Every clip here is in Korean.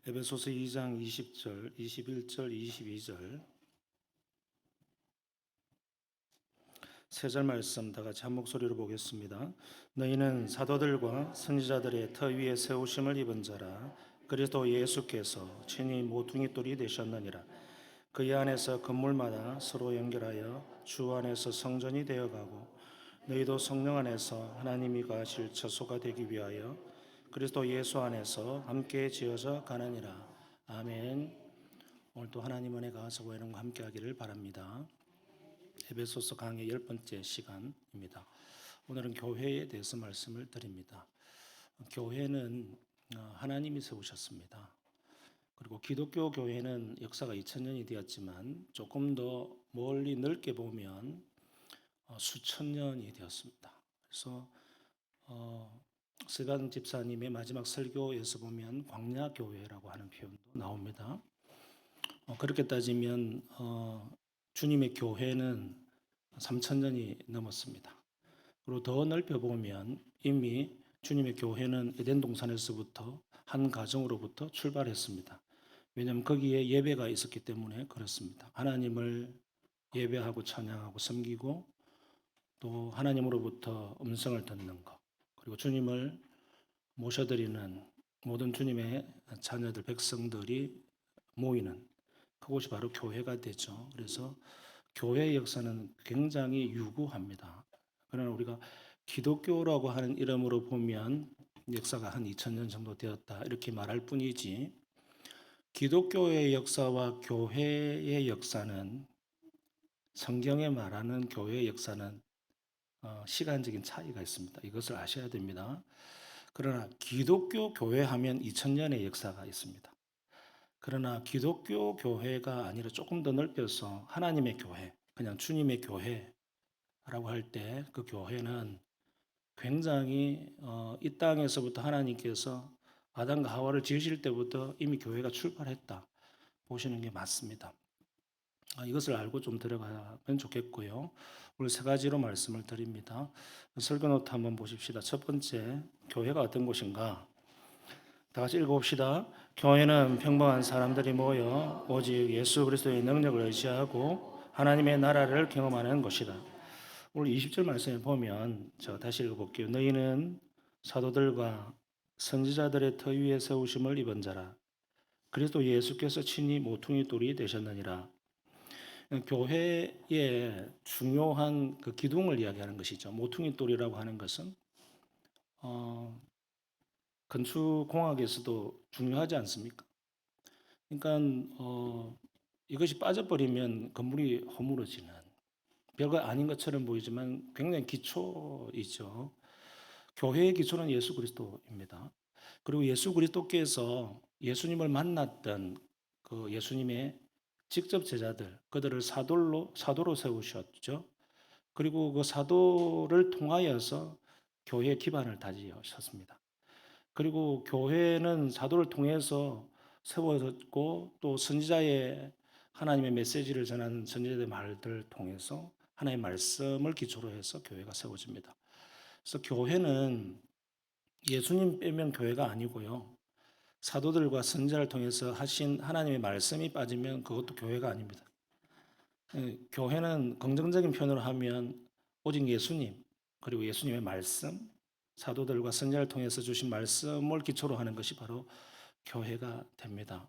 에베소서 2장 20절, 21절, 22절 세 절 말씀 다 같이 한 목소리로 보겠습니다. 너희는 사도들과 선지자들의 터 위에 세우심을 입은 자라. 그리스도 예수께서 친히 모퉁이 돌이 되셨느니라. 그의 안에서 건물마다 서로 연결하여 주 안에서 성전이 되어가고 너희도 성령 안에서 하나님이 거하실 처소가 되기 위하여 그리스도 예수 안에서 함께 지어져 가느니라. 아멘. 오늘도 하나님 은혜 가서 고행과 함께 하기를 바랍니다. 에베소서 강의 10번째 시간입니다. 오늘은 교회에 대해서 말씀을 드립니다. 교회는 하나님이 세우셨습니다. 그리고 기독교 교회는 역사가 2000년이 되었지만 조금 더 멀리 넓게 보면 수천 년이 되었습니다. 그래서 스간 집사님의 마지막 설교에서 보면 광야교회라고 하는 표현도 나옵니다. 그렇게 따지면 주님의 교회는 3000년이 넘었습니다. 그리고 더 넓혀 보면 이미 주님의 교회는 에덴 동산에서부터 한 가정으로부터 출발했습니다. 왜냐하면 거기에 예배가 있었기 때문에 그렇습니다. 하나님을 예배하고 찬양하고 섬기고 또 하나님으로부터 음성을 듣는 것, 그리고 주님을 모셔드리는 모든 주님의 자녀들, 백성들이 모이는 그곳이 바로 교회가 되죠. 그래서 교회의 역사는 굉장히 유구합니다. 그러나 우리가 기독교라고 하는 이름으로 보면 역사가 한 2000년 정도 되었다 이렇게 말할 뿐이지, 기독교의 역사와 교회의 역사는, 성경에 말하는 교회의 역사는 시간적인 차이가 있습니다. 이것을 아셔야 됩니다. 그러나 기독교 교회 하면 2000년의 역사가 있습니다. 그러나 기독교 교회가 아니라 조금 더 넓혀서 하나님의 교회, 그냥 주님의 교회라고 할 때 그 교회는 굉장히 이 땅에서부터 하나님께서 아담과 하와를 지으실 때부터 이미 교회가 출발했다 보시는 게 맞습니다. 이것을 알고 좀 들어가면 좋겠고요. 오늘 세 가지로 말씀을 드립니다. 설교 노트 한번 보십시다. 첫 번째, 교회가 어떤 곳인가? 다 같이 읽어봅시다. 교회는 평범한 사람들이 모여 오직 예수 그리스도의 능력을 의지하고 하나님의 나라를 경험하는 곳이다. 오늘 20절 말씀에 보면, 제가 다시 읽어볼게요. 너희는 사도들과 선지자들의 터 위에 세우심을 입은 자라. 그리스도 예수께서 친히 모퉁이 돌이 되셨느니라. 교회의 중요한 그 기둥을 이야기하는 것이죠. 모퉁이 돌이라고 하는 것은 건축공학에서도 중요하지 않습니까? 그러니까 이것이 빠져버리면 건물이 허물어지는, 별거 아닌 것처럼 보이지만 굉장히 기초이죠. 교회의 기초는 예수 그리스도입니다. 그리고 예수 그리스도께서 예수님을 만났던 그 예수님의 직접 제자들, 그들을 사도로 세우셨죠. 그리고 그 사도를 통하여서 교회의 기반을 다지셨습니다. 그리고 교회는 사도를 통해서 세워졌고, 또 선지자의 하나님의 메시지를 전하는 선지자의 말들을 통해서 하나님의 말씀을 기초로 해서 교회가 세워집니다. 그래서 교회는 예수님 빼면 교회가 아니고요, 사도들과 선지자를 통해서 하신 하나님의 말씀이 빠지면 그것도 교회가 아닙니다. 교회는 긍정적인 표현으로 하면 오직 예수님, 그리고 예수님의 말씀, 사도들과 선지자를 통해서 주신 말씀을 기초로 하는 것이 바로 교회가 됩니다.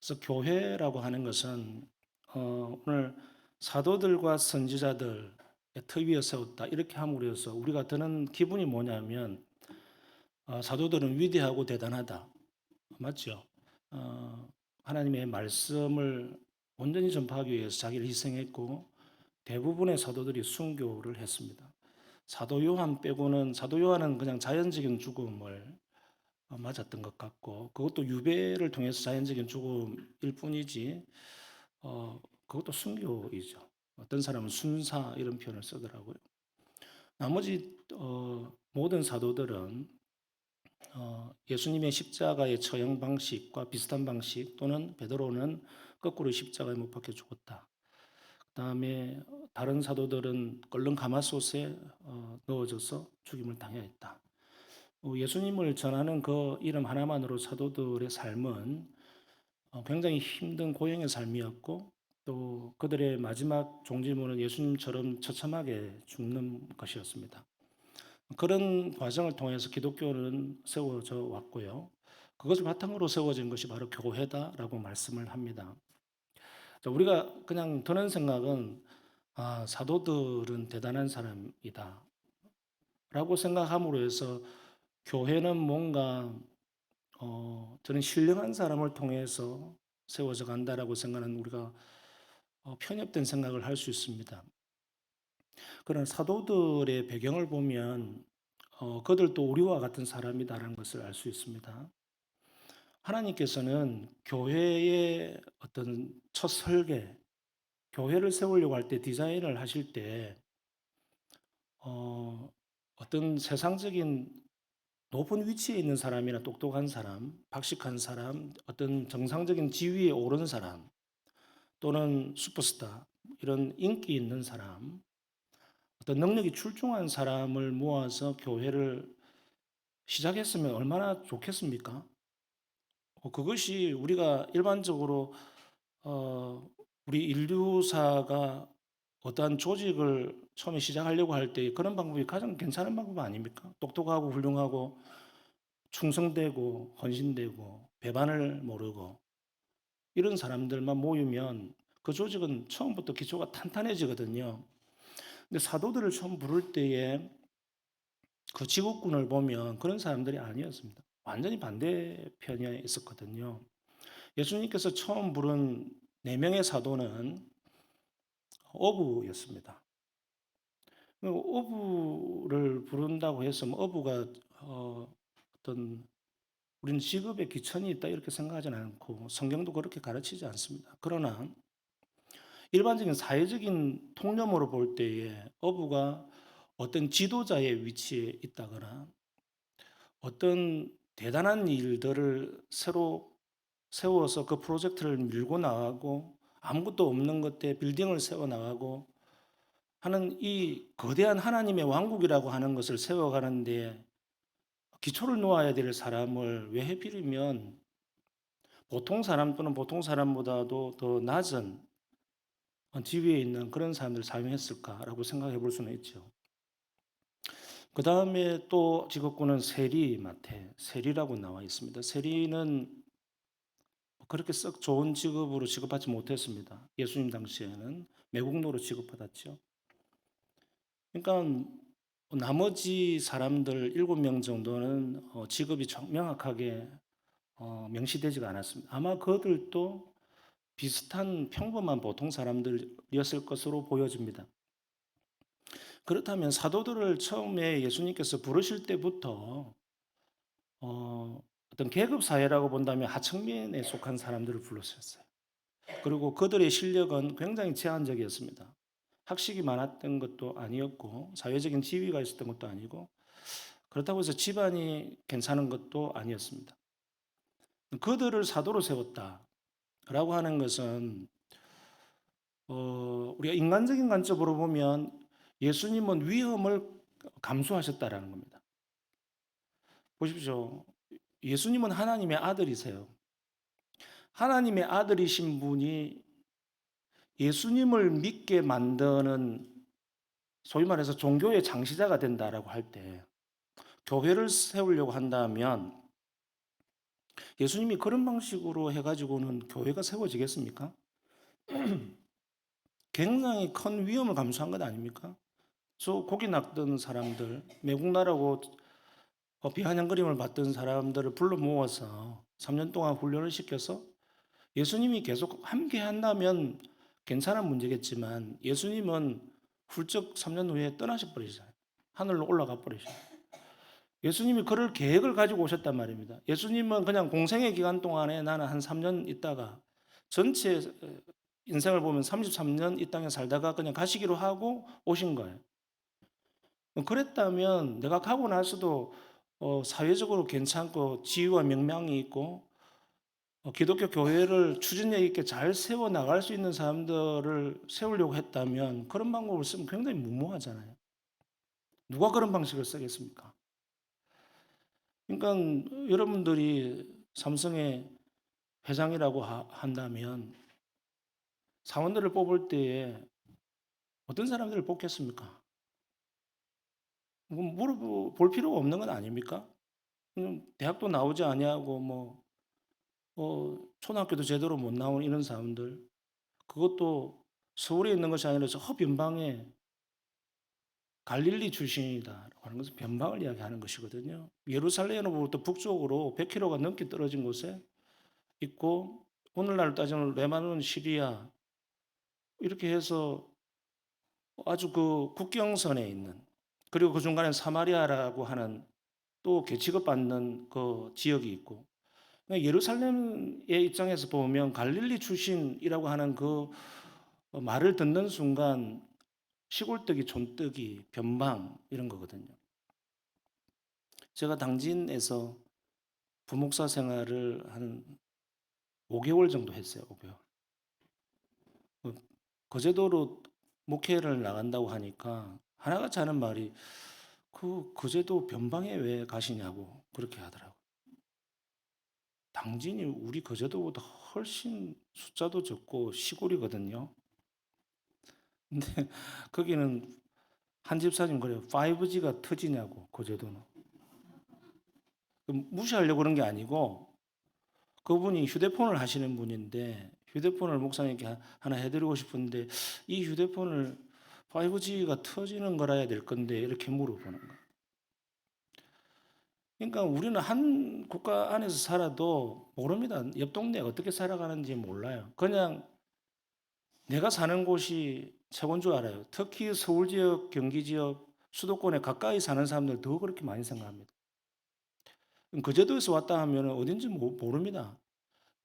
그래서 교회라고 하는 것은 오늘 사도들과 선지자들의 터 위에 세웠다 이렇게 함으로 해서 우리가 드는 기분이 뭐냐면, 사도들은 위대하고 대단하다, 맞죠? 하나님의 말씀을 온전히 전파하기 위해서 자기를 희생했고 대부분의 사도들이 순교를 했습니다. 사도 요한 빼고는, 사도 요한은 그냥 자연적인 죽음을 맞았던 것 같고, 그것도 유배를 통해서 자연적인 죽음일 뿐이지 그것도 순교이죠. 어떤 사람은 순사 이런 표현을 쓰더라고요. 나머지 모든 사도들은 예수님의 십자가의 처형 방식과 비슷한 방식, 또는 베드로는 거꾸로 십자가에 못 박혀 죽었다. 그 다음에 다른 사도들은 끓는 가마솥에 넣어져서 죽임을 당했다. 예수님을 전하는 그 이름 하나만으로 사도들의 삶은 굉장히 힘든 고행의 삶이었고 또 그들의 마지막 종지부는 예수님처럼 처참하게 죽는 것이었습니다. 그런 과정을 통해서 기독교는 세워져 왔고요. 그것을 바탕으로 세워진 것이 바로 교회다라고 말씀을 합니다. 우리가 그냥 드는 생각은 사도들은 대단한 사람이다 라고 생각함으로 해서 교회는 뭔가 저는 신령한 사람을 통해서 세워져 간다라고 생각하는 우리가 편협된 생각을 할 수 있습니다. 그런 사도들의 배경을 보면 그들도 우리와 같은 사람이다라는 것을 알 수 있습니다. 하나님께서는 교회의 어떤 첫 설계, 교회를 세우려고 할 때 디자인을 하실 때 어떤 세상적인 높은 위치에 있는 사람이나 똑똑한 사람, 박식한 사람, 어떤 정상적인 지위에 오른 사람, 또는 슈퍼스타, 이런 인기 있는 사람, 어떤 능력이 출중한 사람을 모아서 교회를 시작했으면 얼마나 좋겠습니까? 그것이 우리가 일반적으로 우리 인류사가 어떠한 조직을 처음에 시작하려고 할 때 그런 방법이 가장 괜찮은 방법 아닙니까? 똑똑하고 훌륭하고 충성되고 헌신되고 배반을 모르고 이런 사람들만 모이면 그 조직은 처음부터 기초가 탄탄해지거든요. 근데 사도들을 처음 부를 때에 그 지국군을 보면 그런 사람들이 아니었습니다. 완전히 반대편에 있었거든요. 예수님께서 처음 부른 네 명의 사도는 어부였습니다. 어부를 부른다고 해서 어부가 어떤 우리는 직업에 기천이 있다 이렇게 생각하지는 않고 성경도 그렇게 가르치지 않습니다. 그러나 일반적인 사회적인 통념으로 볼 때에 어부가 어떤 지도자의 위치에 있다거나 어떤 대단한 일들을 새로 세워서 그 프로젝트를 밀고 나가고 아무것도 없는 것에 빌딩을 세워 나가고 하는 이 거대한 하나님의 왕국이라고 하는 것을 세워가는데 기초를 놓아야 될 사람을 왜 해필이면 보통 사람 또는 보통 사람보다도 더 낮은 지위에 있는 그런 사람들을 사용했을까라고 생각해 볼 수는 있죠. 그 다음에 또 직업군은 세리 마태, 세리라고 나와 있습니다. 세리는 그렇게 썩 좋은 직업으로 취급받지 못했습니다. 예수님 당시에는 매국노로 취급받았죠. 그러니까 나머지 사람들 7명 정도는 직업이 명확하게 명시되지가 않았습니다. 아마 그들도 비슷한 평범한 보통 사람들이었을 것으로 보여집니다. 그렇다면 사도들을 처음에 예수님께서 부르실 때부터 어떤 계급 사회라고 본다면 하층민에 속한 사람들을 불렀었어요. 그리고 그들의 실력은 굉장히 제한적이었습니다. 학식이 많았던 것도 아니었고 사회적인 지위가 있었던 것도 아니고 그렇다고 해서 집안이 괜찮은 것도 아니었습니다. 그들을 사도로 세웠다라고 하는 것은 우리가 인간적인 관점으로 보면 예수님은 위험을 감수하셨다라는 겁니다. 보십시오. 예수님은 하나님의 아들이세요. 하나님의 아들이신 분이 예수님을 믿게 만드는 소위 말해서 종교의 장시자가 된다라고 할 때 교회를 세우려고 한다면 예수님이 그런 방식으로 해가지고는 교회가 세워지겠습니까? 굉장히 큰 위험을 감수한 것 아닙니까? 저 고기 낚던 사람들, 매국나라고 비아냥거림을 받던 사람들을 불러 모아서 3년 동안 훈련을 시켜서 예수님이 계속 함께 한다면 괜찮은 문제겠지만 예수님은 훌쩍 3년 후에 떠나셔 버리잖아요. 하늘로 올라가 버리셔요. 예수님이 그럴 계획을 가지고 오셨단 말입니다. 예수님은 그냥 공생의 기간 동안에 나는 한 3년 있다가 전체 인생을 보면 33년 이 땅에 살다가 그냥 가시기로 하고 오신 거예요. 그랬다면 내가 가고 나서도 사회적으로 괜찮고 지위와 명망이 있고 기독교 교회를 추진력 있게 잘 세워 나갈 수 있는 사람들을 세우려고 했다면 그런 방법을 쓰면 굉장히 무모하잖아요. 누가 그런 방식을 쓰겠습니까? 그러니까 여러분들이 삼성의 회장이라고 한다면 사원들을 뽑을 때에 어떤 사람들을 뽑겠습니까? 뭐 물어볼 필요가 없는 건 아닙니까? 대학도 나오지 아니하고 초등학교도 제대로 못 나온 이런 사람들, 그것도 서울에 있는 것이 아니라 저 변방에 갈릴리 출신이다라고 하는 것은 변방을 이야기하는 것이거든요. 예루살렘으로부터 북쪽으로 100km가 넘게 떨어진 곳에 있고, 오늘날 따지면 레바논, 시리아 이렇게 해서 아주 그 국경선에 있는, 그리고 그 중간에 사마리아라고 하는 또 계치급받는 그 지역이 있고, 그러니까 예루살렘의 입장에서 보면 갈릴리 출신이라고 하는 그 말을 듣는 순간 시골뜨기, 촌뜨기, 변방 이런 거거든요. 제가 당진에서 부목사 생활을 한 5개월 정도 했어요. 5개월. 거제도로 목회를 나간다고 하니까 하나같이 하는 말이 그 거제도 변방에 왜 가시냐고 그렇게 하더라고요. 당진이 우리 거제도보다 훨씬 숫자도 적고 시골이거든요. 근데 거기는 한 집사님 그래요. 5G가 터지냐고 거제도는. 무시하려고 그런 게 아니고 그분이 휴대폰을 하시는 분인데 휴대폰을 목사님께 하나 해드리고 싶은데 이 휴대폰을 5G가 터지는 거라야 될 건데 이렇게 물어보는 거예요. 그러니까 우리는 한 국가 안에서 살아도 모릅니다. 옆 동네에 어떻게 살아가는지 몰라요. 그냥 내가 사는 곳이 최고인 줄 알아요. 특히 서울 지역, 경기 지역, 수도권에 가까이 사는 사람들 더 그렇게 많이 생각합니다. 거제도에서 왔다 하면 어딘지 모릅니다.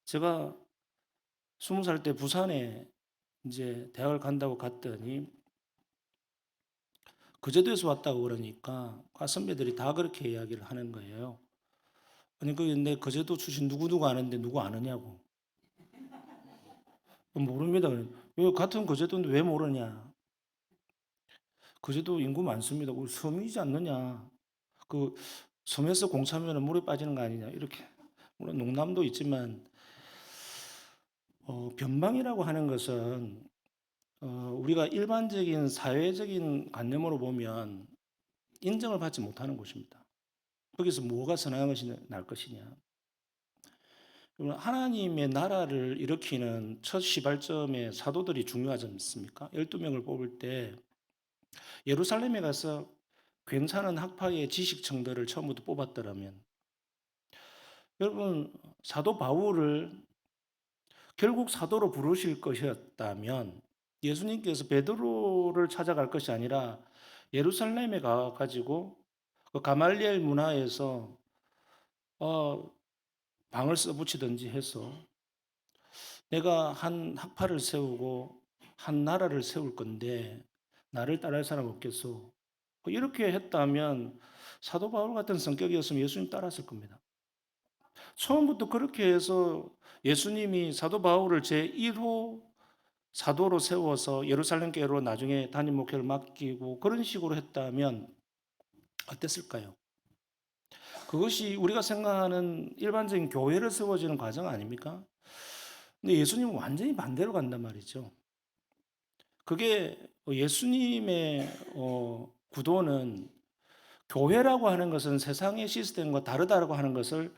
제가 20살 때 부산에 이제 대학을 간다고 갔더니 거제도에서 왔다고 그러니까 과 선배들이 다 그렇게 이야기를 하는 거예요. 아니 내 거제도 출신 누구누구 아는데 누구 아느냐고. 모릅니다. 왜 같은 거제도인데 왜 모르냐. 거제도 인구 많습니다. 우리 섬이지 않느냐. 그 섬에서 공차면 물에 빠지는 거 아니냐. 이렇게. 물론 농담도 있지만 변방이라고 하는 것은 우리가 일반적인 사회적인 관념으로 보면 인정을 받지 못하는 곳입니다. 거기서 뭐가 선한 것이 날 것이냐. 하나님의 나라를 일으키는 첫 시발점에 사도들이 중요하지 않습니까? 12명을 뽑을 때 예루살렘에 가서 괜찮은 학파의 지식층들을 처음부터 뽑았더라면, 여러분 사도 바울을 결국 사도로 부르실 것이었다면 예수님께서 베드로를 찾아갈 것이 아니라 예루살렘에 가가지고 그 가말리엘 문화에서 방을 써붙이든지 해서 내가 한 학파를 세우고 한 나라를 세울 건데 나를 따라할 사람 없겠소. 이렇게 했다면 사도 바울 같은 성격이었으면 예수님 따랐을 겁니다. 처음부터 그렇게 해서 예수님이 사도 바울을 제1호 사도로 세워서 예루살렘 교회로 나중에 담임 목회를 맡기고 그런 식으로 했다면 어땠을까요? 그것이 우리가 생각하는 일반적인 교회를 세워지는 과정 아닙니까? 근데 예수님은 완전히 반대로 간단 말이죠. 그게 예수님의 구도는 교회라고 하는 것은 세상의 시스템과 다르다고 하는 것을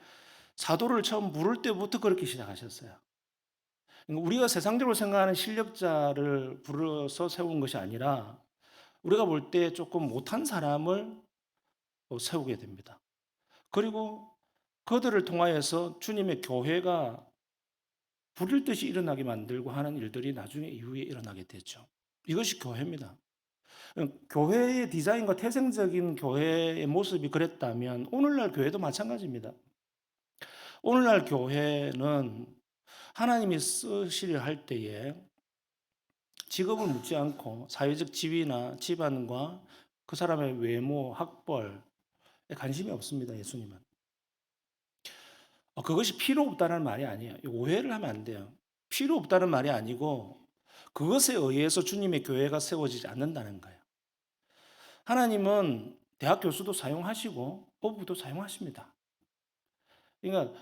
사도를 처음 부를 때부터 그렇게 시작하셨어요. 그러니까 우리가 세상적으로 생각하는 실력자를 불러서 세운 것이 아니라 우리가 볼 때 조금 못한 사람을 세우게 됩니다. 그리고 그들을 통하여서 주님의 교회가 부릴 듯이 일어나게 만들고 하는 일들이 나중에 이후에 일어나게 되죠. 이것이 교회입니다. 교회의 디자인과 태생적인 교회의 모습이 그랬다면 오늘날 교회도 마찬가지입니다. 오늘날 교회는 하나님이 쓰시려 할 때에 직업을 묻지 않고 사회적 지위나 집안과 그 사람의 외모, 학벌에 관심이 없습니다. 예수님은. 그것이 필요 없다는 말이 아니에요. 오해를 하면 안 돼요. 필요 없다는 말이 아니고 그것에 의해서 주님의 교회가 세워지지 않는다는 거예요. 하나님은 대학 교수도 사용하시고 어부도 사용하십니다. 그러니까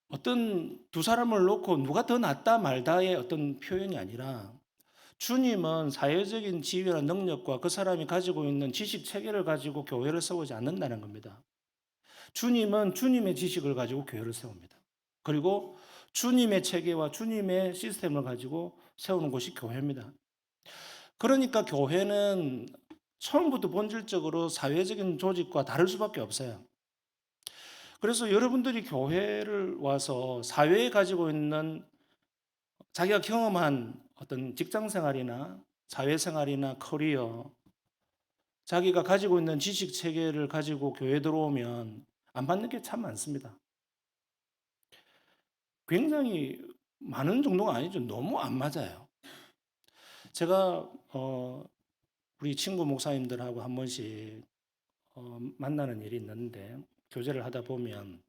어떤 두 사람을 놓고 누가 더 낫다 말다의 어떤 표현이 아니라 주님은 사회적인 지위나 능력과 그 사람이 가지고 있는 지식 체계를 가지고 교회를 세우지 않는다는 겁니다. 주님은 주님의 지식을 가지고 교회를 세웁니다. 그리고 주님의 체계와 주님의 시스템을 가지고 세우는 곳이 교회입니다. 그러니까 교회는 처음부터 본질적으로 사회적인 조직과 다를 수밖에 없어요. 그래서 여러분들이 교회를 와서 사회에 가지고 있는 자기가 경험한 어떤 직장 생활이나 사회 생활이나 커리어, 자기가 가지고 있는 지식 체계를 가지고 교회 들어오면 안 받는 게 참 많습니다. 굉장히 많은 정도가 아니죠. 너무 안 맞아요. 제가 우리 친구 목사님들하고 한 번씩 만나는 일이 있는데 교제를 하다 보면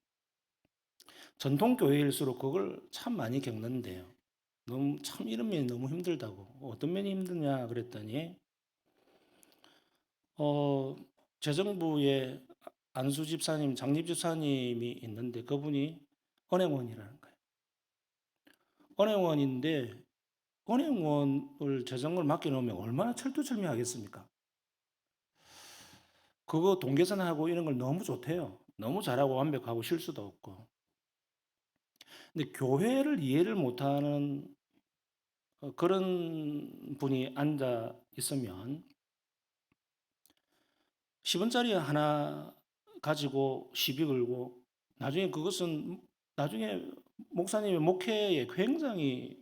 전통 교회일수록 그걸 참 많이 겪는데요. 너무 참 이런 면이 너무 힘들다고. 어떤 면이 힘드냐 그랬더니 어 재정부에 안수 집사님, 장립 집사님이 있는데 그분이 은행원이라는 거예요. 은행원인데 은행원을 재정을 맡겨놓으면 얼마나 철두철미하겠습니까? 그거 동계산하고 이런 걸 너무 좋대요. 너무 잘하고 완벽하고 실수도 없고. 근데 교회를 이해를 못하는 그런 분이 앉아 있으면 10원짜리 하나 가지고 시비 걸고 나중에 그것은 나중에 목사님의 목회에 굉장히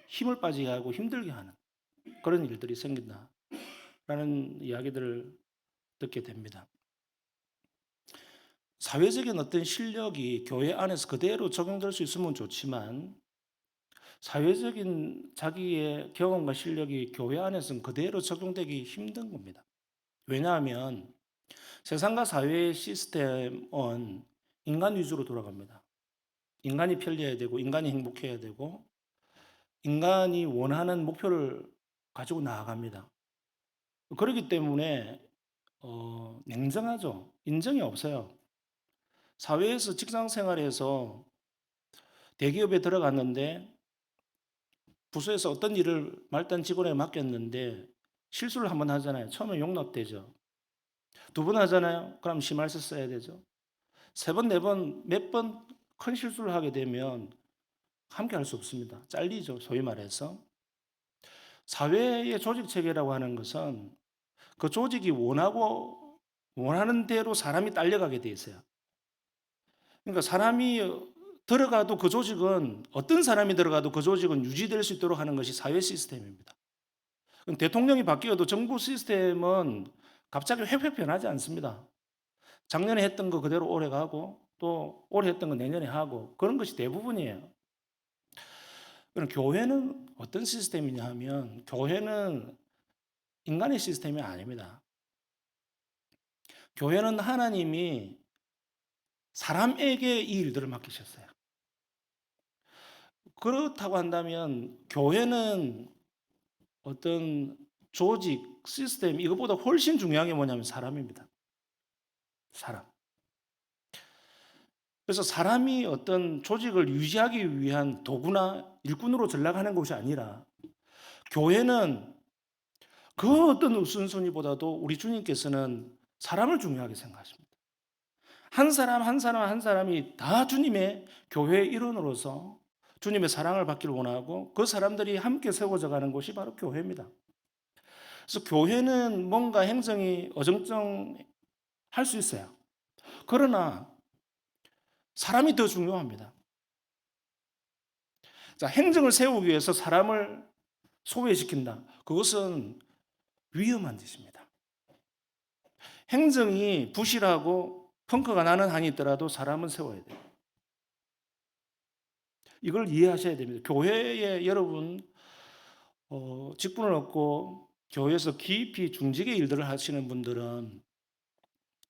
힘을 빠지게 하고 힘들게 하는 그런 일들이 생긴다라는 이야기들을 듣게 됩니다. 사회적인 어떤 실력이 교회 안에서 그대로 적용될 수 있으면 좋지만 사회적인 자기의 경험과 실력이 교회 안에서는 그대로 적용되기 힘든 겁니다. 왜냐하면 세상과 사회의 시스템은 인간 위주로 돌아갑니다. 인간이 편리해야 되고, 인간이 행복해야 되고, 인간이 원하는 목표를 가지고 나아갑니다. 그렇기 때문에 냉정하죠. 인정이 없어요. 사회에서 직장 생활에서 대기업에 들어갔는데 부서에서 어떤 일을 말단 직원에게 맡겼는데 실수를 한번 하잖아요. 처음에 용납되죠. 두 번 하잖아요. 그럼 심할서 써야 되죠. 세 번, 네 번, 몇 번 큰 실수를 하게 되면 함께 할 수 없습니다. 잘리죠. 소위 말해서. 사회의 조직 체계라고 하는 것은 그 조직이 원하는 대로 사람이 딸려가게 돼 있어요. 그러니까 사람이 들어가도 그 조직은 어떤 사람이 들어가도 그 조직은 유지될 수 있도록 하는 것이 사회 시스템입니다. 대통령이 바뀌어도 정부 시스템은 갑자기 획획 변하지 않습니다. 작년에 했던 거 그대로 올해 가고 또 올해 했던 거 내년에 하고 그런 것이 대부분이에요. 그럼 교회는 어떤 시스템이냐 하면 교회는 인간의 시스템이 아닙니다. 교회는 하나님이 사람에게 이 일들을 맡기셨어요. 그렇다고 한다면 교회는 어떤 조직, 시스템 이것보다 훨씬 중요한 게 뭐냐면 사람입니다. 사람. 그래서 사람이 어떤 조직을 유지하기 위한 도구나 일꾼으로 전락하는 것이 아니라 교회는 그 어떤 우선순위보다도 우리 주님께서는 사람을 중요하게 생각하십니다. 한 사람 한 사람 한 사람이 다 주님의 교회의 일원으로서 주님의 사랑을 받기를 원하고 그 사람들이 함께 세워져 가는 곳이 바로 교회입니다. 그래서 교회는 뭔가 행정이 어정쩡할 수 있어요. 그러나 사람이 더 중요합니다. 자, 행정을 세우기 위해서 사람을 소외시킨다. 그것은 위험한 짓입니다. 행정이 부실하고 펑크가 나는 한이 있더라도 사람은 세워야 돼요. 이걸 이해하셔야 됩니다. 교회에 여러분 직분을 얻고 교회에서 깊이 중직의 일들을 하시는 분들은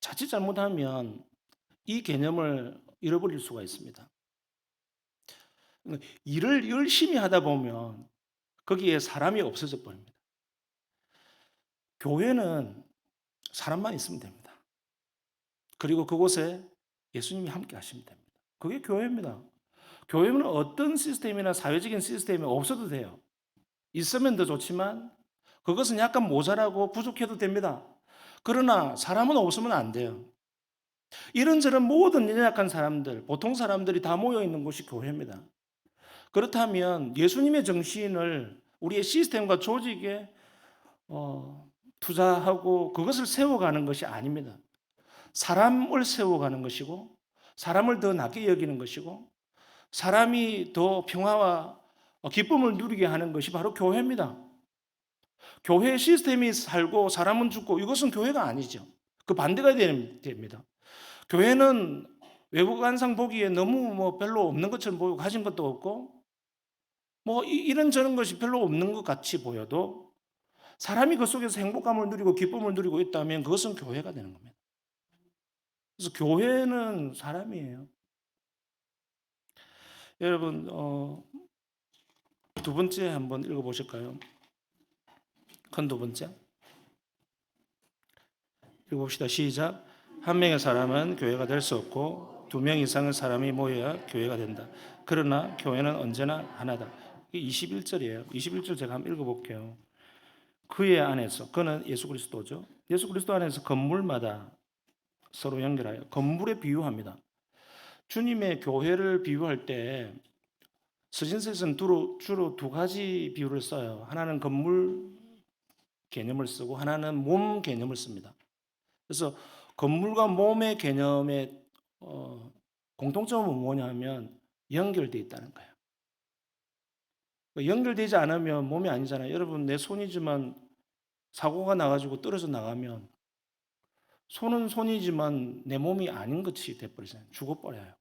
자칫 잘못하면 이 개념을 잃어버릴 수가 있습니다. 일을 열심히 하다 보면 거기에 사람이 없어져 버립니다. 교회는 사람만 있으면 됩니다. 그리고 그곳에 예수님이 함께 하시면 됩니다. 그게 교회입니다. 교회는 어떤 시스템이나 사회적인 시스템이 없어도 돼요. 있으면 더 좋지만 그것은 약간 모자라고 부족해도 됩니다. 그러나 사람은 없으면 안 돼요. 이런저런 모든 연약한 사람들, 보통 사람들이 다 모여 있는 곳이 교회입니다. 그렇다면 예수님의 정신을 우리의 시스템과 조직에 투자하고 그것을 세워가는 것이 아닙니다. 사람을 세워가는 것이고, 사람을 더 낮게 여기는 것이고, 사람이 더 평화와 기쁨을 누리게 하는 것이 바로 교회입니다. 교회 시스템이 살고 사람은 죽고 이것은 교회가 아니죠. 그 반대가 됩니다. 교회는 외부 관상 보기에 너무 별로 없는 것처럼 보이고 가진 것도 없고 이런저런 것이 별로 없는 것 같이 보여도 사람이 그 속에서 행복감을 누리고 기쁨을 누리고 있다면 그것은 교회가 되는 겁니다. 그래서 교회는 사람이에요. 여러분 두 번째 한번 읽어보실까요? 큰 두 번째 읽어봅시다. 시작. 한 명의 사람은 교회가 될 수 없고 두 명 이상의 사람이 모여야 교회가 된다. 그러나 교회는 언제나 하나다. 이게 21절이에요. 21절 제가 한번 읽어볼게요. 그의 안에서, 그는 예수 그리스도죠. 예수 그리스도 안에서 건물마다 서로 연결하여 건물에 비유합니다. 주님의 교회를 비유할 때 서신서에서는 주로 두 가지 비유를 써요. 하나는 건물 개념을 쓰고 하나는 몸 개념을 씁니다. 그래서 건물과 몸의 개념의 공통점은 뭐냐면 연결되어 있다는 거예요. 연결되지 않으면 몸이 아니잖아요. 여러분 내 손이지만 사고가 나가지고 떨어져 나가면 손은 손이지만 내 몸이 아닌 것이 돼버리잖아요. 죽어버려요.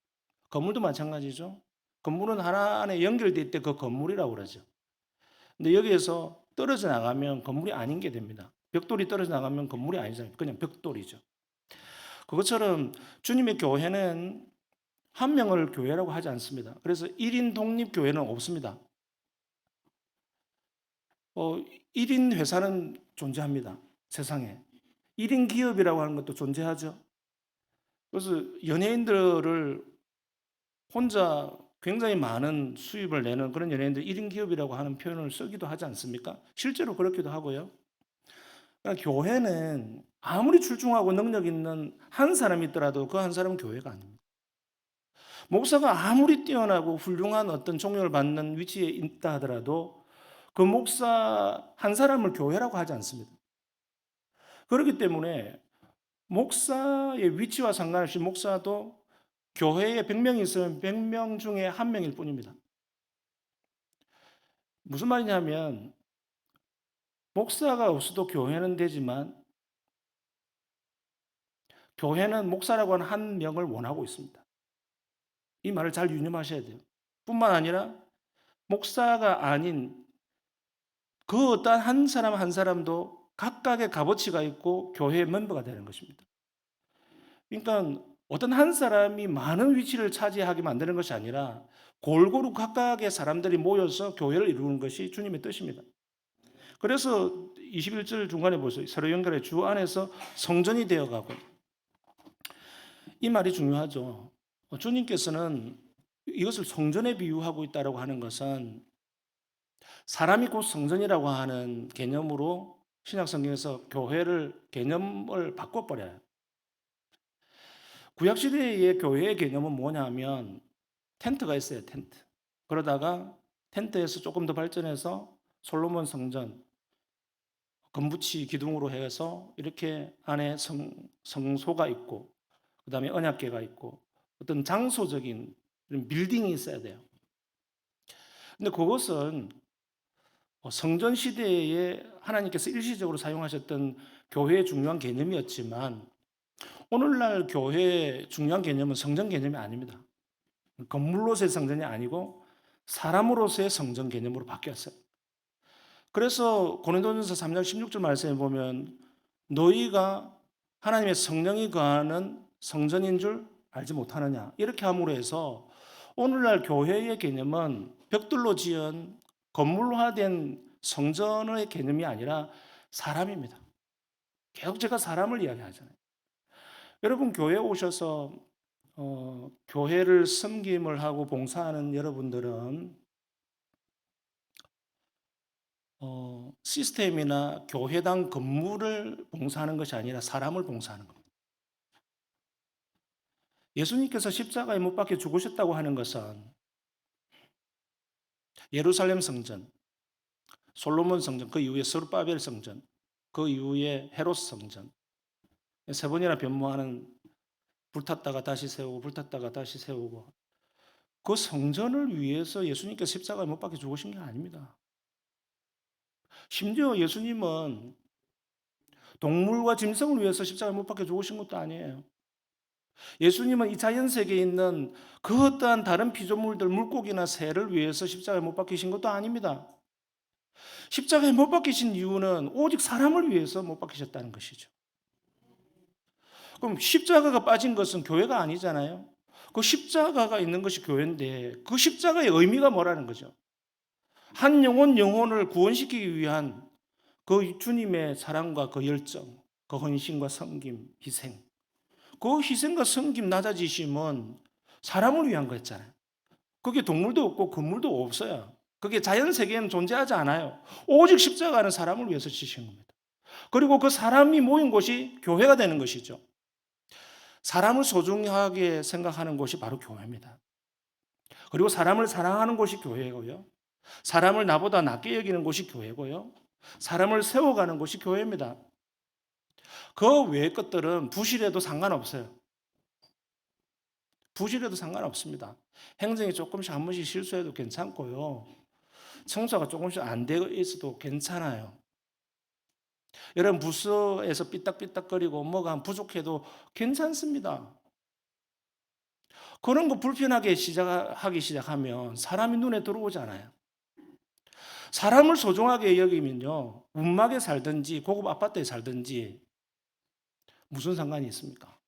건물도 마찬가지죠. 건물은 하나 안에 연결될 때 그 건물이라고 그러죠. 근데 여기에서 떨어져 나가면 건물이 아닌 게 됩니다. 벽돌이 떨어져 나가면 건물이 아니잖아요. 그냥 벽돌이죠. 그것처럼 주님의 교회는 한 명을 교회라고 하지 않습니다. 그래서 1인 독립교회는 없습니다. 1인 회사는 존재합니다. 세상에. 1인 기업이라고 하는 것도 존재하죠. 그래서 연예인들을 혼자 굉장히 많은 수입을 내는 그런 연예인들 1인 기업이라고 하는 표현을 쓰기도 하지 않습니까? 실제로 그렇기도 하고요. 그러니까 교회는 아무리 출중하고 능력 있는 한 사람이 있더라도 그 한 사람은 교회가 아닙니다. 목사가 아무리 뛰어나고 훌륭한 어떤 종려를 받는 위치에 있다 하더라도 그 목사 한 사람을 교회라고 하지 않습니다. 그렇기 때문에 목사의 위치와 상관없이 목사도 교회에 100명이 있으면 100명 중에 한 명일 뿐입니다. 무슨 말이냐면 목사가 없어도 교회는 되지만 교회는 목사라고 하는 한 명을 원하고 있습니다. 이 말을 잘 유념하셔야 돼요. 뿐만 아니라 목사가 아닌 그 어떤 한 사람 한 사람도 각각의 값어치가 있고 교회의 멤버가 되는 것입니다. 그러니까 어떤 한 사람이 많은 위치를 차지하게 만드는 것이 아니라 골고루 각각의 사람들이 모여서 교회를 이루는 것이 주님의 뜻입니다. 그래서 21절 중간에 보세요. 서로 연결해 주 안에서 성전이 되어가고 이 말이 중요하죠. 주님께서는 이것을 성전에 비유하고 있다고 하는 것은 사람이 곧 성전이라고 하는 개념으로 신약 성경에서 교회를 개념을 바꿔버려요. 구약 시대의 교회의 개념은 뭐냐면 텐트가 있어요. 텐트. 그러다가 텐트에서 조금 더 발전해서 솔로몬 성전 건부치 기둥으로 해서 이렇게 안에 성소가 있고 그다음에 언약궤가 있고 어떤 장소적인 빌딩이 있어야 돼요. 근데 그것은 성전 시대에 하나님께서 일시적으로 사용하셨던 교회의 중요한 개념이었지만 오늘날 교회의 중요한 개념은 성전 개념이 아닙니다. 건물로서의 성전이 아니고 사람으로서의 성전 개념으로 바뀌었어요. 그래서 고린도전서 3장 16절 말씀에 보면 너희가 하나님의 성령이 거하는 성전인 줄 알지 못하느냐 이렇게 함으로 해서 오늘날 교회의 개념은 벽돌로 지은 건물화된 성전의 개념이 아니라 사람입니다. 계속 제가 사람을 이야기하잖아요. 여러분 교회에 오셔서 교회를 섬김을 하고 봉사하는 여러분들은 시스템이나 교회당 건물을 봉사하는 것이 아니라 사람을 봉사하는 겁니다. 예수님께서 십자가에 못 박혀 죽으셨다고 하는 것은 예루살렘 성전, 솔로몬 성전, 그 이후에 스룹바벨 성전, 그 이후에 헤롯 성전, 세 번이나 변모하는, 불탔다가 다시 세우고 불탔다가 다시 세우고, 그 성전을 위해서 예수님께서 십자가에 못 박혀 죽으신 게 아닙니다. 심지어 예수님은 동물과 짐승을 위해서 십자가에 못 박혀 죽으신 것도 아니에요. 예수님은 이 자연 세계에 있는 그 어떠한 다른 피조물들, 물고기나 새를 위해서 십자가에 못 박히신 것도 아닙니다. 십자가에 못 박히신 이유는 오직 사람을 위해서 못 박히셨다는 것이죠. 그럼 십자가가 빠진 것은 교회가 아니잖아요. 그 십자가가 있는 것이 교회인데 그 십자가의 의미가 뭐라는 거죠? 한 영혼을 구원시키기 위한 그 주님의 사랑과 그 열정, 그 헌신과 섬김, 희생. 그 희생과 섬김, 낮아지심은 사람을 위한 거였잖아요. 그게 동물도 없고 건물도 없어요. 그게 자연 세계에는 존재하지 않아요. 오직 십자가는 사람을 위해서 지신 겁니다. 그리고 그 사람이 모인 곳이 교회가 되는 것이죠. 사람을 소중하게 생각하는 곳이 바로 교회입니다. 그리고 사람을 사랑하는 곳이 교회고요. 사람을 나보다 낮게 여기는 곳이 교회고요. 사람을 세워가는 곳이 교회입니다. 그 외의 것들은 부실해도 상관없어요. 부실해도 상관없습니다. 행정이 조금씩 한 번씩 실수해도 괜찮고요. 청소가 조금씩 안 되어 있어도 괜찮아요. 여러분 부서에서 삐딱삐딱거리고 뭐가 부족해도 괜찮습니다. 그런 거 불편하게 하기 시작하면 사람이 눈에 들어오잖아요. 사람을 소중하게 여기면요, 운막에 살든지 고급 아파트에 살든지 무슨 상관이 있습니까?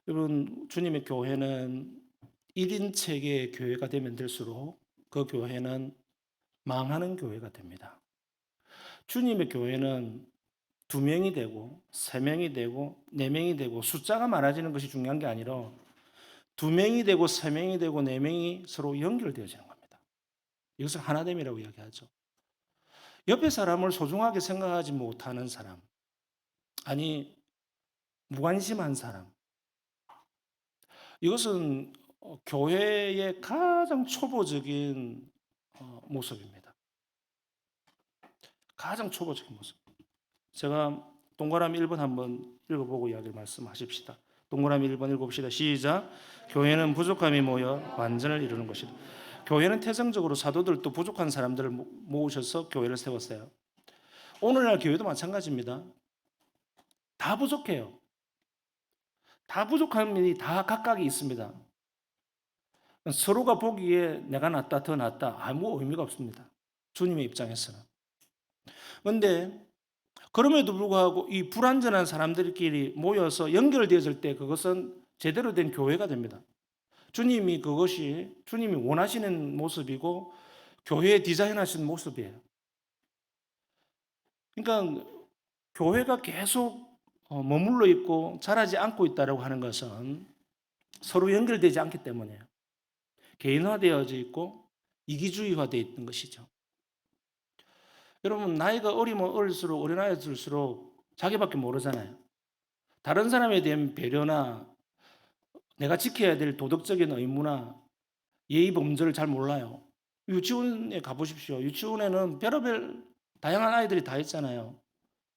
여러분, 주님의 교회는 1인 체계의 교회가 되면 될수록 그 교회는 망하는 교회가 됩니다. 주님의 교회는 2명이 되고 3명이 되고 4명이 되고 숫자가 많아지는 것이 중요한 게 아니라 2명이 되고 3명이 되고 4명이 서로 연결되어지는 겁니다. 이것을 하나됨이라고 이야기하죠. 옆에 사람을 소중하게 생각하지 못하는 사람, 아니 무관심한 사람, 이것은 교회의 가장 초보적인 모습입니다. 가장 초보적인 모습. 제가 동그라미 1번 한번 읽어보고 이야기를 말씀하십시다. 동그라미 1번 읽어봅시다. 시작. 교회는 부족함이 모여 완전을 이루는 것이다. 교회는 태생적으로 사도들도 부족한 사람들을 모으셔서 교회를 세웠어요. 오늘날 교회도 마찬가지입니다. 다 부족해요. 다 부족한 면이 다 각각이 있습니다. 서로가 보기에 내가 낫다 더 낫다 아무 의미가 없습니다. 주님의 입장에서는. 그런데 그럼에도 불구하고 이 불완전한 사람들끼리 모여서 연결되었을 때 그것은 제대로 된 교회가 됩니다. 그것이 주님이 원하시는 모습이고 교회에 디자인하신 모습이에요. 그러니까 교회가 계속 머물러 있고 자라지 않고 있다고 하는 것은 서로 연결되지 않기 때문이에요. 개인화되어져 있고 이기주의화되어 있는 것이죠. 여러분 나이가 어리면 어릴수록 어린아이가 들수록 자기밖에 모르잖아요. 다른 사람에 대한 배려나 내가 지켜야 될 도덕적인 의무나 예의 범절을 잘 몰라요. 유치원에 가보십시오. 유치원에는 별의별 다양한 아이들이 다 있잖아요.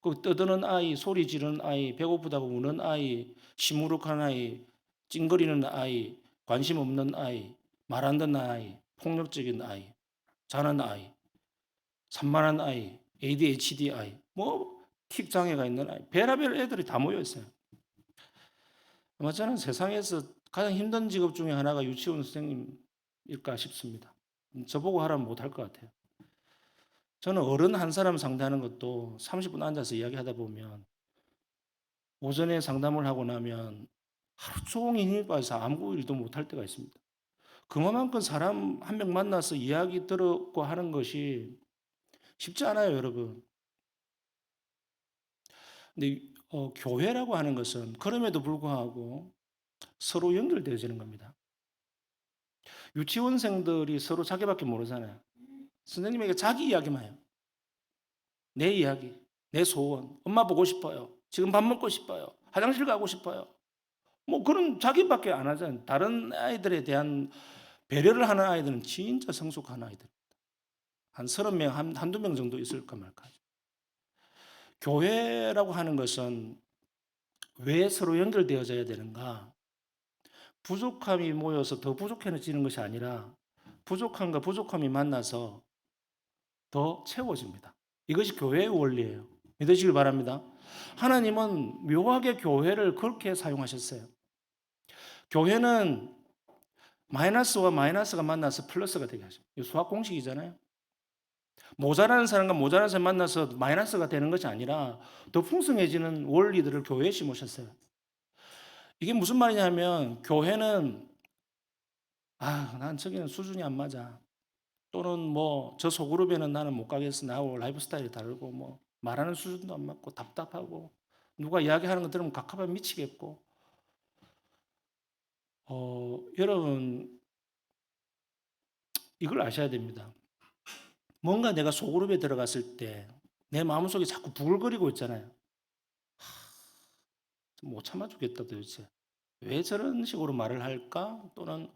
그 떠드는 아이, 소리 지르는 아이, 배고프다고 우는 아이, 시무룩한 아이, 찡거리는 아이, 관심 없는 아이, 말 안 듣는 아이, 폭력적인 아이, 자는 아이, 산만한 아이, ADHD 아이, 틱 장애가 있는 아이, 별의별 애들이 다 모여 있어요. 아마 저는 세상에서 가장 힘든 직업 중에 하나가 유치원 선생님일까 싶습니다. 저보고 하라면 못할 것 같아요. 저는 어른 한 사람 상대하는 것도 30분 앉아서 이야기하다 보면 오전에 상담을 하고 나면 하루 종일 힘이 빠져서 아무 일도 못할 때가 있습니다. 그만큼 사람 한 명 만나서 이야기 들었고 하는 것이 쉽지 않아요, 여러분. 근데 교회라고 하는 것은 그럼에도 불구하고 서로 연결되어지는 겁니다. 유치원생들이 서로 자기밖에 모르잖아요. 선생님에게 자기 이야기만 해요. 내 이야기, 내 소원, 엄마 보고 싶어요. 지금 밥 먹고 싶어요. 화장실 가고 싶어요. 뭐 그런 자기밖에 안 하잖아요. 다른 아이들에 대한 배려를 하는 아이들은 진짜 성숙한 아이들. 한 30명, 한두 명 정도 있을까 말까. 교회라고 하는 것은 왜 서로 연결되어져야 되는가? 부족함이 모여서 더 부족해지는 것이 아니라 부족함과 부족함이 만나서 더 채워집니다. 이것이 교회의 원리예요. 믿으시길 바랍니다. 하나님은 묘하게 교회를 그렇게 사용하셨어요. 교회는 마이너스와 마이너스가 만나서 플러스가 되게 하십니다. 이 수학 공식이잖아요. 모자라는 사람과 모자라는 사람 만나서 마이너스가 되는 것이 아니라 더 풍성해지는 원리들을 교회에 심으셨어요. 이게 무슨 말이냐면 교회는 난 저기는 수준이 안 맞아. 또는 뭐 저 소그룹에는 나는 못 가겠어. 나하고 라이프 스타일이 다르고 뭐 말하는 수준도 안 맞고 답답하고 누가 이야기하는 거 들으면 갑갑하면 미치겠고 여러분 이걸 아셔야 됩니다. 뭔가 내가 소그룹에 들어갔을 때 내 마음속에 자꾸 부글거리고 있잖아요. 못 참아 주겠다 도대체. 왜 저런 식으로 말을 할까? 또는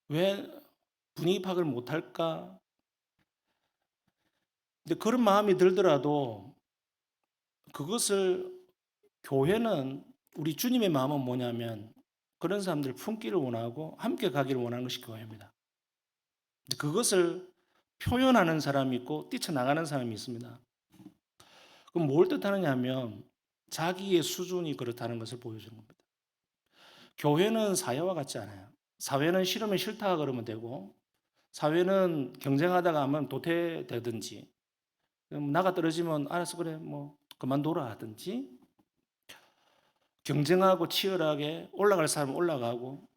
왜 분위기 파악을 못 할까? 근데 그런 마음이 들더라도 그것을 교회는 우리 주님의 마음은 뭐냐면 그런 사람들 품기를 원하고 함께 가기를 원하는 것이 교회입니다. 근데 그것을 표현하는 사람이 있고 뛰쳐나가는 사람이 있습니다. 그럼 뭘 뜻하느냐 하면 자기의 수준이 그렇다는 것을 보여주는 겁니다. 교회는 사회와 같지 않아요. 사회는 싫으면 싫다 그러면 되고 사회는 경쟁하다가 하면 도태되든지 나가 떨어지면 알아서 그래 뭐 그만둬라 하든지 경쟁하고 치열하게 올라갈 사람은 올라가고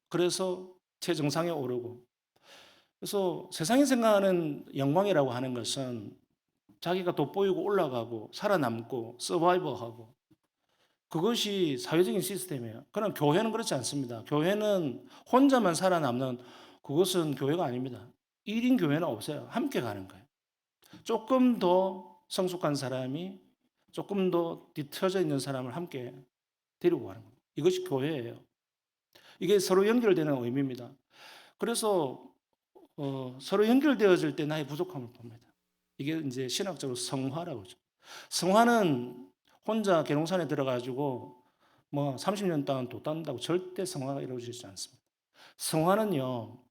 그래서 최정상에 오르고 그래서 세상이 생각하는 영광이라고 하는 것은 자기가 돋보이고 올라가고 살아남고 서바이버하고 그것이 사회적인 시스템이에요. 그러나 교회는 그렇지 않습니다. 교회는 혼자만 살아남는 그것은 교회가 아닙니다. 1인 교회는 없어요. 함께 가는 거예요. 조금 더 성숙한 사람이 조금 더 뒤처져 있는 사람을 함께 데리고 가는 겁니다. 이것이 교회예요. 이게 서로 연결되는 의미입니다. 그래서 서로 연결되어질 때 나의 부족함을 봅니다. 이게 이제 신학적으로 성화라고 하죠. 성화는 혼자 계룡산에 들어가지고 뭐 30년 동안 도 딴다고 절대 성화가 이루어지지 않습니다. 성화는요,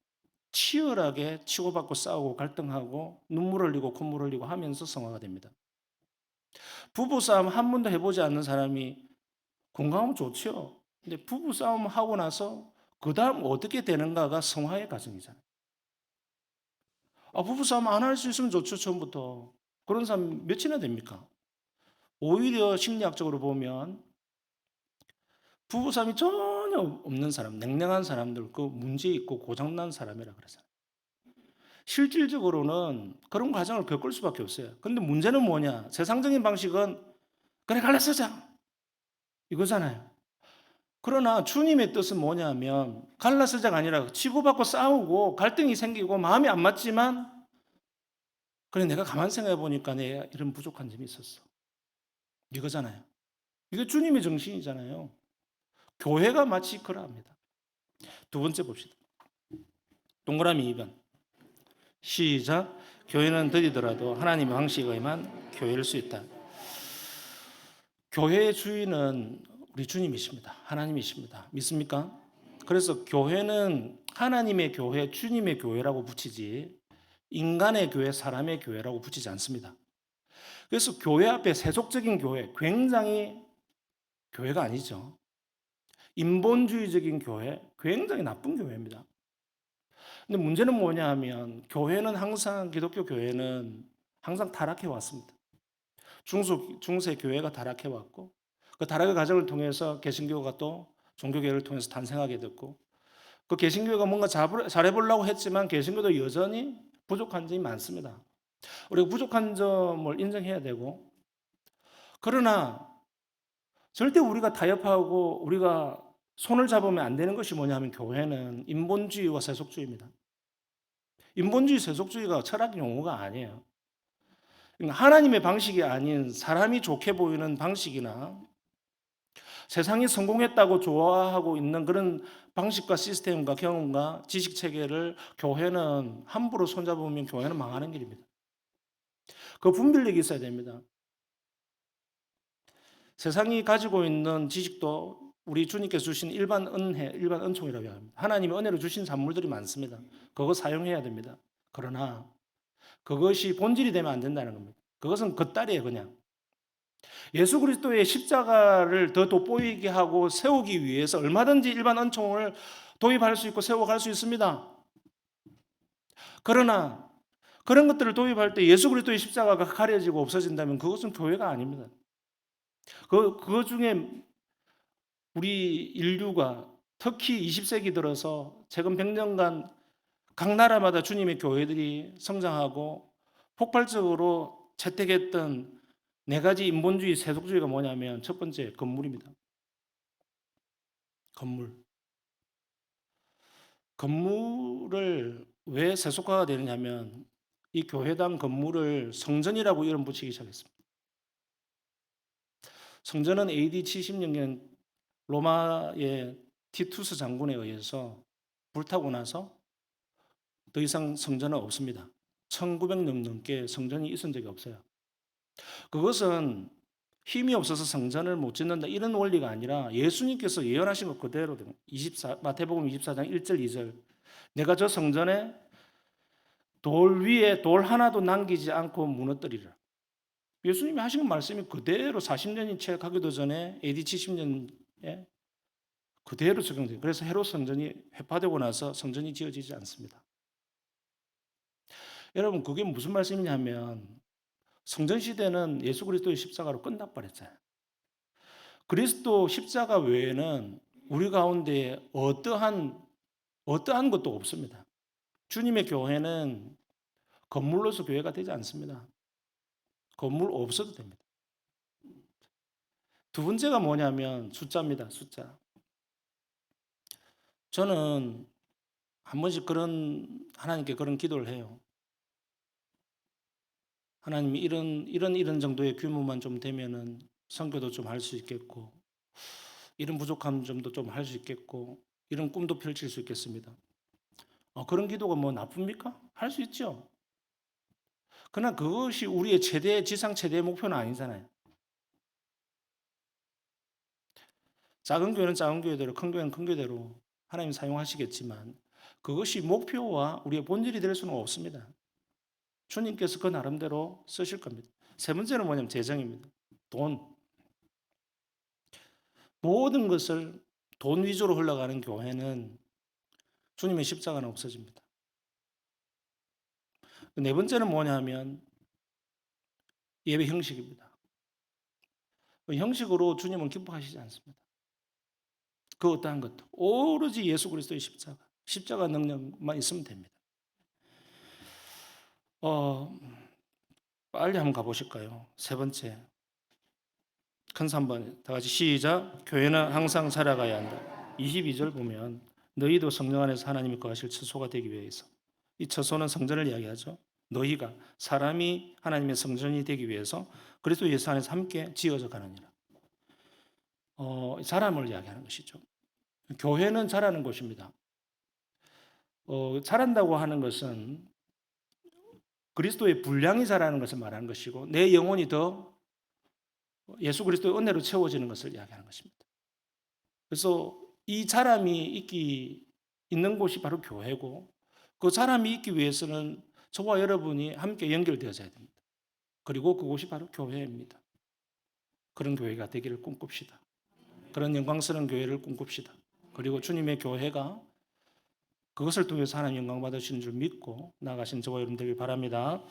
치열하게 치고받고 싸우고 갈등하고 눈물 흘리고 콧물 흘리고 하면서 성화가 됩니다. 부부싸움 한 번도 해보지 않는 사람이 건강하면 좋죠. 근데 부부싸움 하고 나서 그 다음 어떻게 되는가가 성화의 과정이잖아요. 부부싸움 안 할 수 있으면 좋죠, 처음부터. 그런 사람 몇이나 됩니까? 오히려 심리학적으로 보면 부부싸움이 전혀 없는 사람, 냉랭한 사람들, 그 문제 있고 고장난 사람이라 그러잖아요. 실질적으로는 그런 과정을 겪을 수밖에 없어요. 근데 문제는 뭐냐? 세상적인 방식은 그래 갈라서자 이거잖아요. 그러나 주님의 뜻은 뭐냐면 갈라서자가 아니라 치고받고 싸우고 갈등이 생기고 마음이 안 맞지만 그래 내가 가만 생각해 보니까 내가 이런 부족한 점이 있었어. 이거잖아요. 이게 주님의 정신이잖아요. 교회가 마치 그러합니다. 두 번째 봅시다. 동그라미 2번. 시작. 교회는 더디더라도 하나님의 방식에 의한 교회일 수 있다. 교회의 주인은 우리 주님이십니다. 하나님이십니다. 믿습니까? 그래서 교회는 하나님의 교회, 주님의 교회라고 붙이지 인간의 교회, 사람의 교회라고 붙이지 않습니다. 그래서 교회 앞에 세속적인 교회, 굉장히 교회가 아니죠. 인본주의적인 교회, 굉장히 나쁜 교회입니다. 근데 문제는 뭐냐 하면 교회는 항상 기독교 교회는 항상 타락해 왔습니다. 중세 교회가 타락해 왔고 그 타락의 과정을 통해서 개신교가 또 종교개혁을 통해서 탄생하게 됐고 그 개신교가 뭔가 잘해보려고 했지만 개신교도 여전히 부족한 점이 많습니다. 우리가 부족한 점을 인정해야 되고 그러나 절대 우리가 타협하고 우리가 손을 잡으면 안 되는 것이 뭐냐면 교회는 인본주의와 세속주의입니다. 인본주의, 세속주의가 철학 용어가 아니에요. 그러니까 하나님의 방식이 아닌 사람이 좋게 보이는 방식이나 세상이 성공했다고 좋아하고 있는 그런 방식과 시스템과 경험과 지식 체계를 교회는 함부로 손잡으면 교회는 망하는 길입니다. 그 분별력이 있어야 됩니다. 세상이 가지고 있는 지식도 우리 주님께서 주신 일반 은혜, 일반 은총이라고 합니다. 하나님이 은혜로 주신 산물들이 많습니다. 그거 사용해야 됩니다. 그러나 그것이 본질이 되면 안 된다는 겁니다. 그것은 겉다리예요, 그냥. 예수 그리스도의 십자가를 더 돋보이게 하고 세우기 위해서 얼마든지 일반 은총을 도입할 수 있고 세워갈 수 있습니다. 그러나 그런 것들을 도입할 때 예수 그리스도의 십자가가 가려지고 없어진다면 그것은 교회가 아닙니다. 그것 중에 우리 인류가 특히 20세기 들어서 최근 100년간 각 나라마다 주님의 교회들이 성장하고 폭발적으로 채택했던 네 가지 인본주의, 세속주의가 뭐냐면 첫 번째 건물입니다. 건물. 건물을 왜 세속화가 되느냐면 이 교회당 건물을 성전이라고 이름 붙이기 시작했습니다. 성전은 AD 76년 로마의 티투스 장군에 의해서 불타고 나서 더 이상 성전은 없습니다. 1900년 넘게 성전이 있은 적이 없어요. 그것은 힘이 없어서 성전을 못 짓는다 이런 원리가 아니라 예수님께서 예언하신 것 그대로 마태복음 24장 1절 2절 내가 저 성전에 돌 위에 돌 하나도 남기지 않고 무너뜨리라. 예수님이 하신 말씀이 그대로 40년이 채 가기도 전에 AD 70년에 그대로 적용돼요. 그래서 헤롯 성전이 회파되고 나서 성전이 지어지지 않습니다. 여러분 그게 무슨 말씀이냐면 성전 시대는 예수 그리스도의 십자가로 끝나버렸잖아요. 그리스도 십자가 외에는 우리 가운데 어떠한 것도 없습니다. 주님의 교회는 건물로서 교회가 되지 않습니다. 건물 없어도 됩니다. 두 번째가 뭐냐면 숫자입니다. 숫자. 저는 한 번씩 하나님께 그런 기도를 해요. 하나님이 이런 정도의 규모만 좀 되면은 선교도 좀 할 수 있겠고, 이런 부족한 점도 좀 할 수 있겠고, 이런 꿈도 펼칠 수 있겠습니다. 그런 기도가 뭐 나쁩니까? 할 수 있죠. 그러나 그것이 우리의 지상 최대 목표는 아니잖아요. 작은 교회는 작은 교회대로, 큰 교회는 큰 교회대로 하나님 사용하시겠지만 그것이 목표와 우리의 본질이 될 수는 없습니다. 주님께서 그 나름대로 쓰실 겁니다. 세 번째는 뭐냐면 재정입니다. 돈. 모든 것을 돈 위주로 흘러가는 교회는 주님의 십자가는 없어집니다. 네 번째는 뭐냐면 예배 형식입니다. 그 형식으로 주님은 기뻐하시지 않습니다. 그 어떠한 것도 오로지 예수 그리스도의 십자가 능력만 있으면 됩니다. 빨리 한번 가보실까요? 세 번째 큰 3번 다 같이 시작. 교회는 항상 살아가야 한다. 22절 보면 너희도 성령 안에서 하나님이 거하실 처소가 되기 위해서, 이 처소는 성전을 이야기하죠. 너희가 사람이 하나님의 성전이 되기 위해서 그리스도 예수 안에서 함께 지어져 가느니라. 사람을 이야기하는 것이죠. 교회는 자라는 곳입니다. 자란다고 하는 것은 그리스도의 분량이 자라는 것을 말하는 것이고 내 영혼이 더 예수 그리스도의 은혜로 채워지는 것을 이야기하는 것입니다. 그래서 이 자람이 있는 곳이 바로 교회고 그 자람이 있기 위해서는 저와 여러분이 함께 연결되어져야 됩니다. 그리고 그곳이 바로 교회입니다. 그런 교회가 되기를 꿈꿉시다. 그런 영광스러운 교회를 꿈꿉시다. 그리고 주님의 교회가 그것을 통해서 하나님 영광 받으시는 줄 믿고 나아가신 저와 여러분 되길 바랍니다.